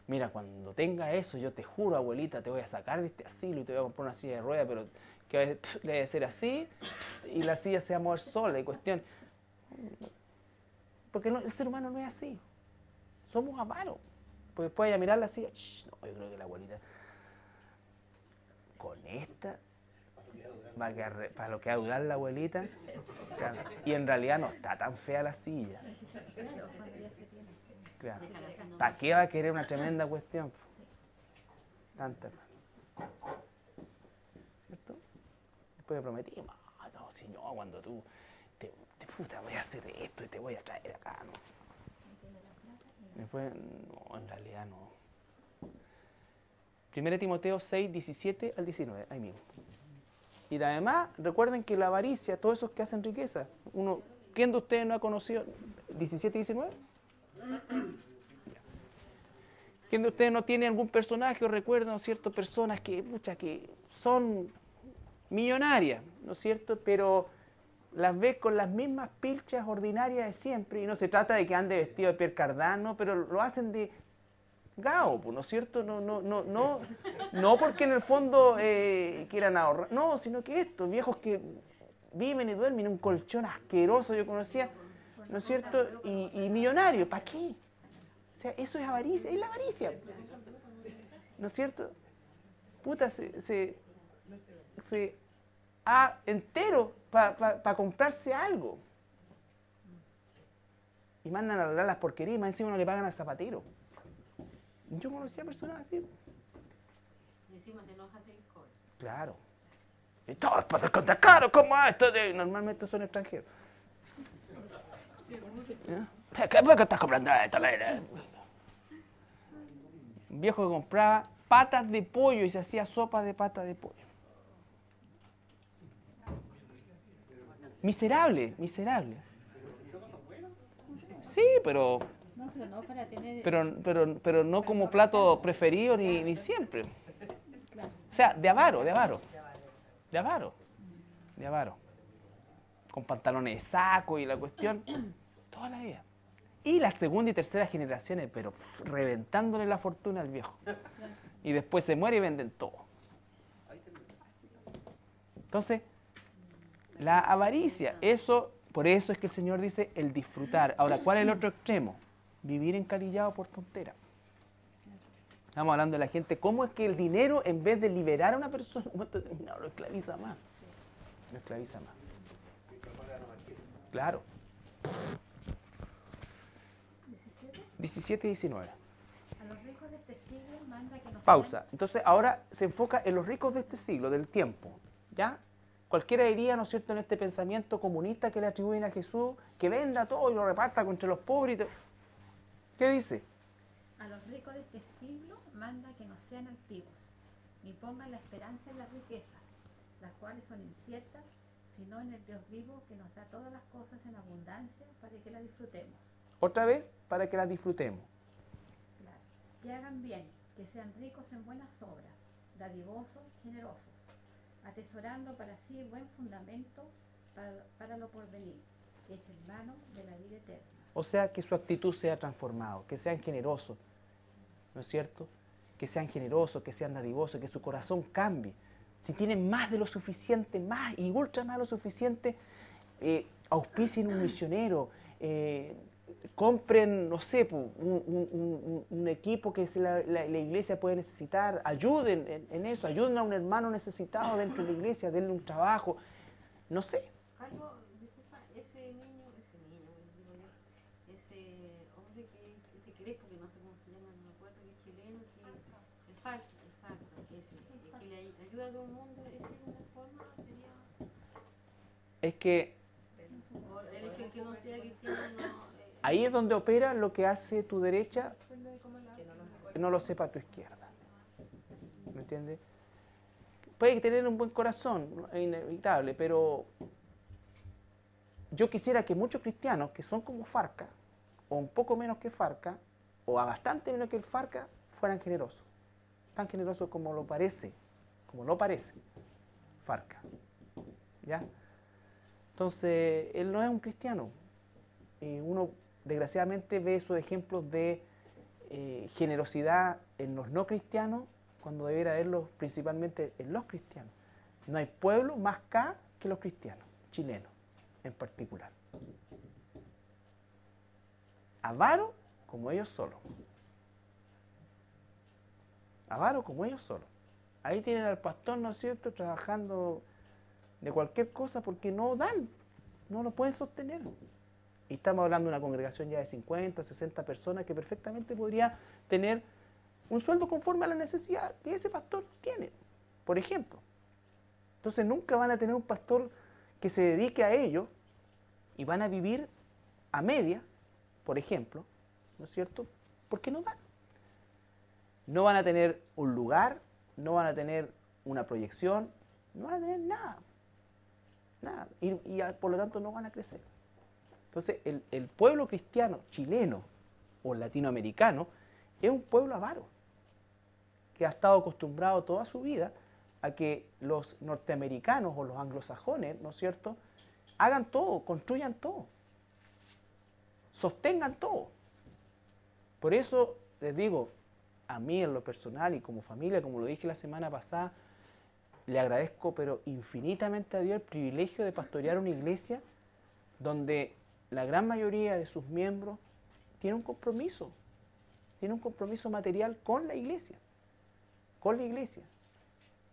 mira, cuando tenga eso, yo te juro, abuelita, te voy a sacar de este asilo y te voy a comprar una silla de ruedas, pero que a veces le debe ser así, y la silla se va a mover sola, y cuestión. Porque el ser humano no es así. Somos avaros. Porque después vaya a mirar la silla, no, yo creo que la abuelita, con esta, va a quedar, para lo que va a durar la abuelita, claro. Y en realidad no está tan fea la silla. Claro. ¿Para qué va a querer una tremenda cuestión? Tanta. ¿Cierto? Después le prometí, no, si no, cuando tú puta, voy a hacer esto y te voy a traer acá, ¿no? Después, no, en realidad no. 1 Timoteo 6, 17 al 19, ahí mismo. Y además, recuerden que la avaricia, todos esos que hacen riqueza, ¿quién de ustedes no ha conocido 17 y 19? ¿Quién de ustedes no tiene algún personaje o recuerda, ¿no es cierto?, personas que son millonarias, ¿no es cierto?, pero las ves con las mismas pilchas ordinarias de siempre, y no se trata de que ande vestido de Pierre Cardin, ¿no?, pero lo hacen gao, pues, ¿no es cierto? No porque en el fondo quieran ahorrar, no, sino que estos viejos que viven y duermen en un colchón asqueroso, yo conocía, ¿no es cierto? Y millonarios, ¿para qué? O sea, eso es avaricia, es la avaricia, ¿no es cierto? Puta, se entero para comprarse algo. Y mandan a arreglar las porquerías, más encima no le pagan al zapatero. Yo conocía personas así. Y encima se enoja si cobra. Claro. Y todo es para ser contra caro, ¿cómo es esto? Normalmente son extranjeros. ¿Ya? ¿Por qué estás comprando esto? Un viejo que compraba patas de pollo y se hacía sopa de patas de pollo. Miserable, miserable. Sí, pero No, pero no para tener... pero no como plato preferido ni siempre. Claro. O sea, de avaro. Con pantalones de saco y la cuestión, toda la vida. Y la segunda y tercera generaciones, pero reventándole la fortuna al viejo. Y después se muere y venden todo. Entonces, la avaricia, por eso es que el Señor dice el disfrutar. Ahora, ¿cuál es el otro extremo? Vivir encalillado por tontera. Estamos hablando de la gente, cómo es que el dinero, en vez de liberar a una persona, en un momento determinado lo esclaviza más. Lo esclaviza más. Claro. 17 y 19. A los ricos de este siglo manda que nos... Pausa. Entonces, ahora se enfoca en los ricos de este siglo, del tiempo. ¿Ya? Cualquiera diría, ¿no es cierto?, en este pensamiento comunista que le atribuyen a Jesús, que venda todo y lo reparta contra los pobres. ¿Qué dice? A los ricos de este siglo manda que no sean altivos, ni pongan la esperanza en las riquezas, las cuales son inciertas, sino en el Dios vivo que nos da todas las cosas en abundancia para que las disfrutemos. Otra vez, para que las disfrutemos. Claro. Que hagan bien, que sean ricos en buenas obras, dadivosos, generosos, atesorando para sí buen fundamento para lo porvenir, hecho en mano de la vida eterna. O sea, que su actitud sea transformada, que sean generosos, ¿no es cierto? Que sean generosos, que sean dadivosos, que su corazón cambie. Si tienen más de lo suficiente, más y ultra más de lo suficiente, auspicien un misionero, compren, no sé, un equipo que la iglesia puede necesitar, ayuden en eso, ayuden a un hermano necesitado dentro de la iglesia, denle un trabajo, no sé. Carlos, disculpa, ese hombre que se cree, porque no sé cómo se llama, no me acuerdo, que es chileno, que el Farca, que le ayuda a todo el mundo, ¿esa es una forma? Sería... Es que O el hecho de que no sea cristiano no... ahí es donde opera lo que hace tu derecha, que no lo sepa tu izquierda. ¿Me entiendes? Puede tener un buen corazón, es inevitable, pero yo quisiera que muchos cristianos que son como Farca, o un poco menos que Farca, o a bastante menos que el Farca, fueran generosos. Tan generosos como lo parece Farca. ¿Ya? Entonces, él no es un cristiano. Uno, desgraciadamente, ve esos ejemplos de generosidad en los no cristianos, cuando debiera verlos principalmente en los cristianos. No hay pueblo más acá que los cristianos, chilenos en particular. Avaro como ellos solos. Avaro como ellos solos. Ahí tienen al pastor, ¿no es cierto?, trabajando de cualquier cosa porque no dan, no lo pueden sostener. Y estamos hablando de una congregación ya de 50, 60 personas que perfectamente podría tener un sueldo conforme a la necesidad que ese pastor tiene, por ejemplo. Entonces nunca van a tener un pastor que se dedique a ello y van a vivir a media, por ejemplo, ¿no es cierto?, porque no dan. No van a tener un lugar, no van a tener una proyección, no van a tener nada. Nada. Y por lo tanto no van a crecer. Entonces el pueblo cristiano chileno o latinoamericano es un pueblo avaro, que ha estado acostumbrado toda su vida a que los norteamericanos o los anglosajones, ¿no es cierto?, hagan todo, construyan todo, sostengan todo. Por eso les digo, a mí en lo personal y como familia, como lo dije la semana pasada, le agradezco pero infinitamente a Dios el privilegio de pastorear una iglesia donde la gran mayoría de sus miembros tiene un compromiso material con la iglesia. Con la iglesia.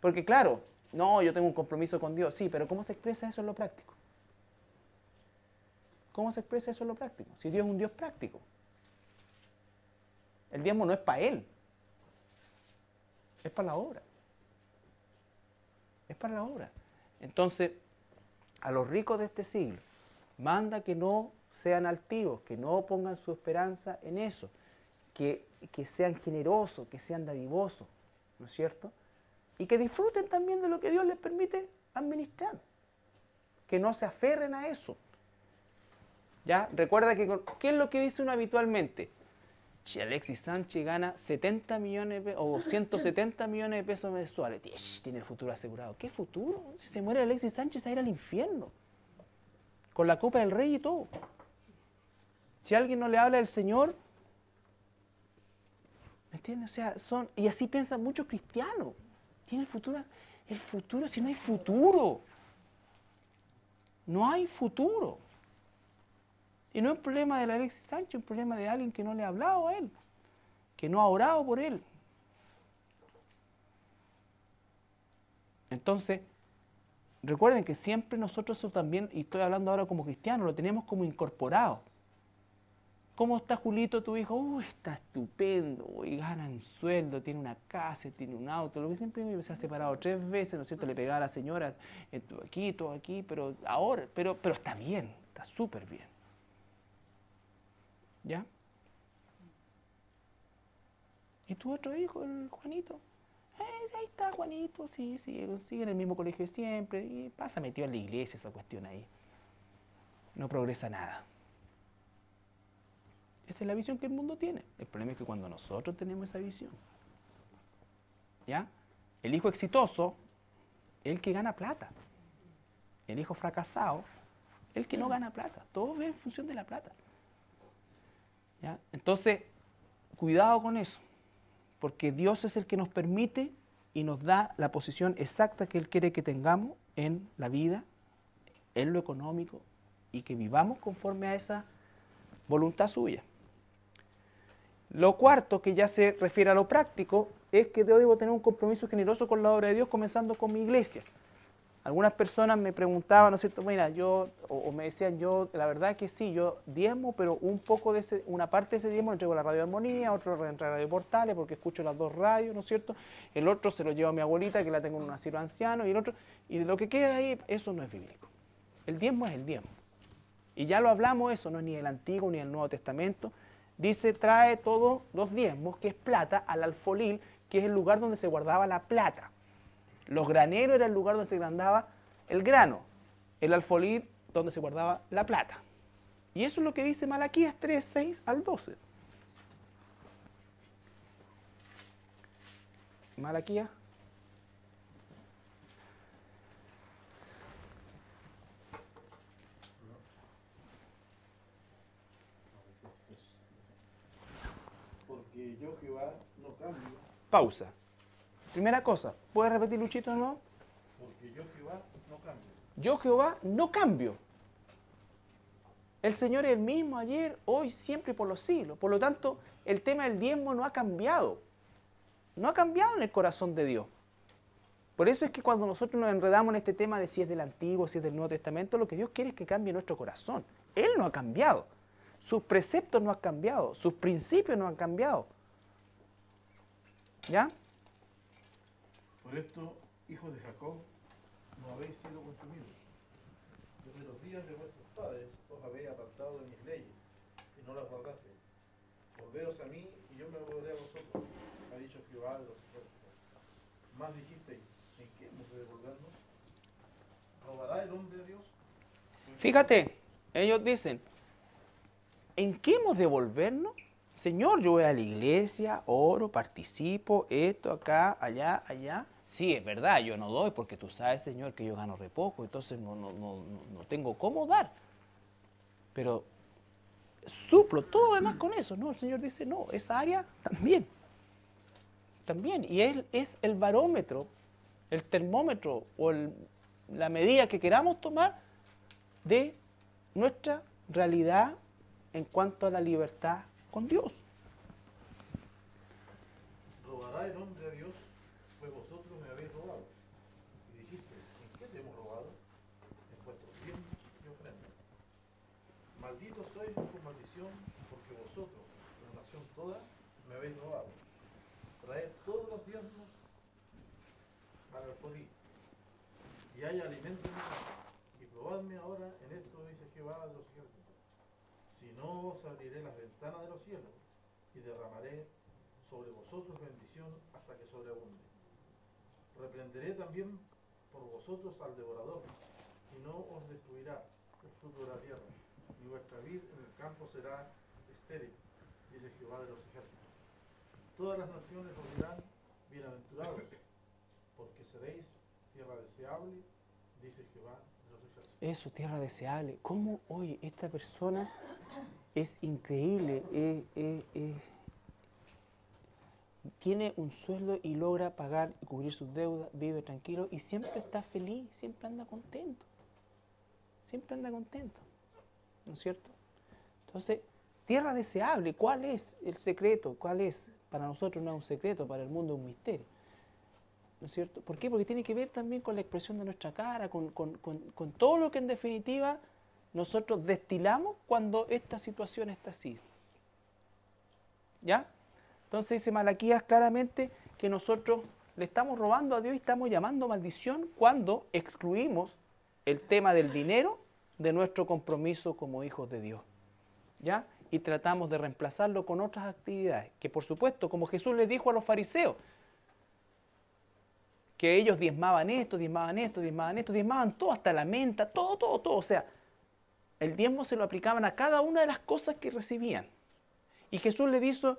Porque claro, no, yo tengo un compromiso con Dios, sí, pero ¿cómo se expresa eso en lo práctico? ¿Cómo se expresa eso en lo práctico? Si Dios es un Dios práctico. El diezmo no es para Él, es para la obra. Es para la obra. Entonces, a los ricos de este siglo, manda que no sean altivos, que no pongan su esperanza en eso, que sean generosos, que sean dadivosos, ¿no es cierto? Y que disfruten también de lo que Dios les permite administrar, que no se aferren a eso. ¿Ya? Recuerda que, ¿qué es lo que dice uno habitualmente? Si Alexis Sánchez gana 70 millones o 170 millones de pesos mensuales, tiene el futuro asegurado. ¿Qué futuro? Si se muere Alexis Sánchez, se va a ir al infierno. Con la Copa del Rey y todo. Si alguien no le habla del Señor, ¿me entiendes? O sea, y así piensan muchos cristianos. Tiene el futuro, si no hay futuro. No hay futuro. Y no es un problema de Alexis Sánchez, es un problema de alguien que no le ha hablado a él, que no ha orado por él. Entonces, recuerden que siempre nosotros eso también, y estoy hablando ahora como cristiano, lo tenemos como incorporado. ¿Cómo está Julito, tu hijo? Está estupendo, gana un sueldo, tiene una casa, tiene un auto, lo que siempre se ha separado 3 veces, ¿no es cierto? Le pegaba a la señora, todo aquí, pero ahora, pero está bien, está súper bien. ¿Ya? ¿Y tu otro hijo, el Juanito? Ahí está Juanito, sí, sigue en el mismo colegio de siempre, y pasa metido en la iglesia esa cuestión ahí. No progresa nada. Esa es la visión que el mundo tiene. El problema es que cuando nosotros tenemos esa visión, ¿ya? El hijo exitoso, el que gana plata. El hijo fracasado, el que no gana plata. Todo ve en función de la plata. ¿Ya? Entonces, cuidado con eso, porque Dios es el que nos permite y nos da la posición exacta que Él quiere que tengamos en la vida, en lo económico, y que vivamos conforme a esa voluntad suya. Lo cuarto, que ya se refiere a lo práctico, es que yo debo tener un compromiso generoso con la obra de Dios, comenzando con mi iglesia. Algunas personas me preguntaban, ¿no es cierto? Mira, o me decían, la verdad que sí, yo diezmo, pero una parte de ese diezmo lo entrego a la Radio Armonía, otro a Radio Portales, porque escucho las 2 radios, ¿no es cierto? El otro se lo llevo a mi abuelita, que la tengo en un asilo anciano, y lo que queda ahí, eso no es bíblico. El diezmo es el diezmo. Y ya lo hablamos, eso no es ni del Antiguo ni del Nuevo Testamento. Dice, trae todos los diezmos, que es plata, al alfolil, que es el lugar donde se guardaba la plata. Los graneros era el lugar donde se guardaba el grano. El alfolí donde se guardaba la plata. Y eso es lo que dice Malaquías 3, 6 al 12. Malaquías. Porque yo Jehová no cambio. Pausa. Primera cosa, ¿puedes repetir, Luchito, de nuevo? Porque yo Jehová no cambio. Yo Jehová no cambio. El Señor es el mismo ayer, hoy, siempre y por los siglos. Por lo tanto, el tema del diezmo no ha cambiado. No ha cambiado en el corazón de Dios. Por eso es que cuando nosotros nos enredamos en este tema de si es del Antiguo, si es del Nuevo Testamento, lo que Dios quiere es que cambie nuestro corazón. Él no ha cambiado. Sus preceptos no han cambiado. Sus principios no han cambiado. ¿Ya? Por esto, hijos de Jacob, no habéis sido consumidos. Desde los días de vuestros padres os habéis apartado de mis leyes, y no las guardasteis. Volveos a mí, y yo me volveré a vosotros, ha dicho Jehová de los ejércitos. Más dijisteis, ¿en qué hemos de devolvernos? ¿Robará el hombre a Dios? Fíjate, ellos dicen, ¿en qué hemos de devolvernos? Señor, yo voy a la iglesia, oro, participo, esto, acá, allá, allá. Sí, es verdad, yo no doy porque tú sabes, Señor, que yo gano re poco, entonces no tengo cómo dar. Pero suplo todo lo demás con eso, ¿no? El Señor dice, no, esa área también. también. Y Él es el barómetro, el termómetro o la medida que queramos tomar de nuestra realidad en cuanto a la libertad con Dios. Robará el hombre a Dios, pues vosotros me habéis robado. Y dijiste, ¿en qué te hemos robado? En vuestros diezmos y ofrendas. Malditos sois con maldición, porque vosotros, la nación toda, me habéis robado. Traed todos los diezmos al alfolí, y hay alimento en mi casa. Y probadme ahora en esto, dice Jehová de los ejércitos. Si no, os abriré las ventanas de los cielos, y derramaré sobre vosotros bendición hasta que sobreabunde. Reprenderé también por vosotros al devorador, y no os destruirá el fruto de la tierra, ni vuestra vid en el campo será estéril, dice Jehová de los ejércitos. Todas las naciones os dirán, bienaventurados, porque seréis tierra deseable, dice Jehová de los ejércitos. Eso, tierra deseable. ¿Cómo hoy esta persona es increíble? Tiene un sueldo y logra pagar y cubrir sus deudas, vive tranquilo y siempre está feliz, siempre anda contento. Siempre anda contento, ¿no es cierto? Entonces, tierra deseable, ¿cuál es el secreto? ¿Cuál es? Para nosotros no es un secreto, para el mundo es un misterio, ¿no es cierto? ¿Por qué? Porque tiene que ver también con la expresión de nuestra cara, con todo lo que en definitiva nosotros destilamos cuando esta situación está así. ¿Ya? Entonces dice Malaquías claramente que nosotros le estamos robando a Dios y estamos llamando maldición cuando excluimos el tema del dinero de nuestro compromiso como hijos de Dios. ¿Ya? Y tratamos de reemplazarlo con otras actividades, que por supuesto, como Jesús les dijo a los fariseos, que ellos diezmaban esto, diezmaban todo, hasta la menta, todo. O sea, el diezmo se lo aplicaban a cada una de las cosas que recibían. Y Jesús les dijo,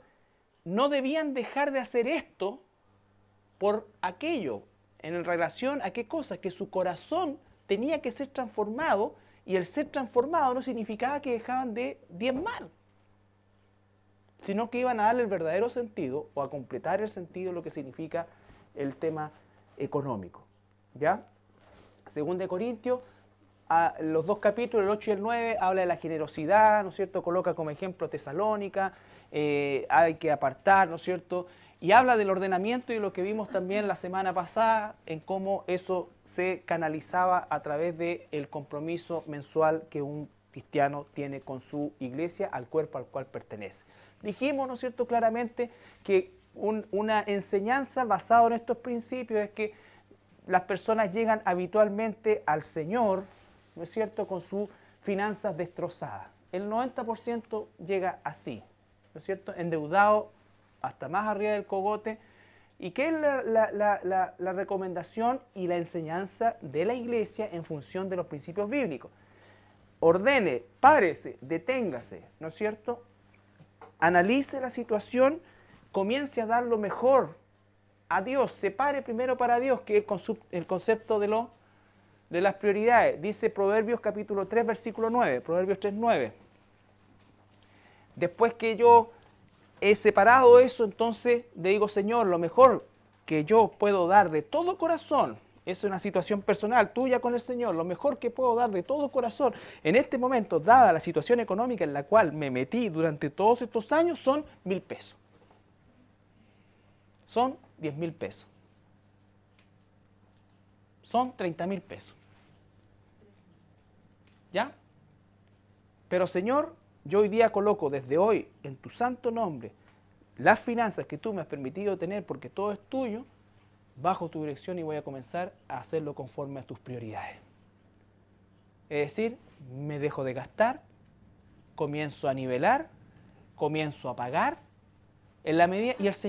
no debían dejar de hacer esto por aquello, en relación a qué cosa, que su corazón tenía que ser transformado, y el ser transformado no significaba que dejaban de diezmar, sino que iban a darle el verdadero sentido o a completar el sentido de lo que significa el tema económico. ¿Ya? Según de Corintios, los dos capítulos, el 8 y el 9, habla de la generosidad, ¿no es cierto? Coloca como ejemplo Tesalónica, hay que apartar, ¿no es cierto? Y habla del ordenamiento y lo que vimos también la semana pasada, en cómo eso se canalizaba a través del compromiso mensual que un cristiano tiene con su iglesia, al cuerpo al cual pertenece. Dijimos, ¿no es cierto?, claramente que una enseñanza basada en estos principios es que las personas llegan habitualmente al Señor, ¿no es cierto?, con sus finanzas destrozadas. El 90% llega así, ¿no es cierto?, endeudado hasta más arriba del cogote. ¿Y qué es la recomendación y la enseñanza de la iglesia en función de los principios bíblicos? Ordene, párese, deténgase, ¿no es cierto?, analice la situación, comience a dar lo mejor a Dios, se pare primero para Dios, que es el concepto de las prioridades. Dice Proverbios capítulo 3, versículo 9, Proverbios 3, 9. Después que yo he separado eso, entonces le digo, Señor, lo mejor que yo puedo dar de todo corazón, eso es una situación personal tuya con el Señor, lo mejor que puedo dar de todo corazón en este momento, dada la situación económica en la cual me metí durante todos estos años, son 1.000 pesos. Son 10.000 pesos. Son 30.000 pesos. ¿Ya? Pero Señor, yo hoy día coloco desde hoy en tu santo nombre las finanzas que tú me has permitido tener, porque todo es tuyo, bajo tu dirección, y voy a comenzar a hacerlo conforme a tus prioridades. Es decir, me dejo de gastar, comienzo a nivelar, comienzo a pagar en la medida, y el Señor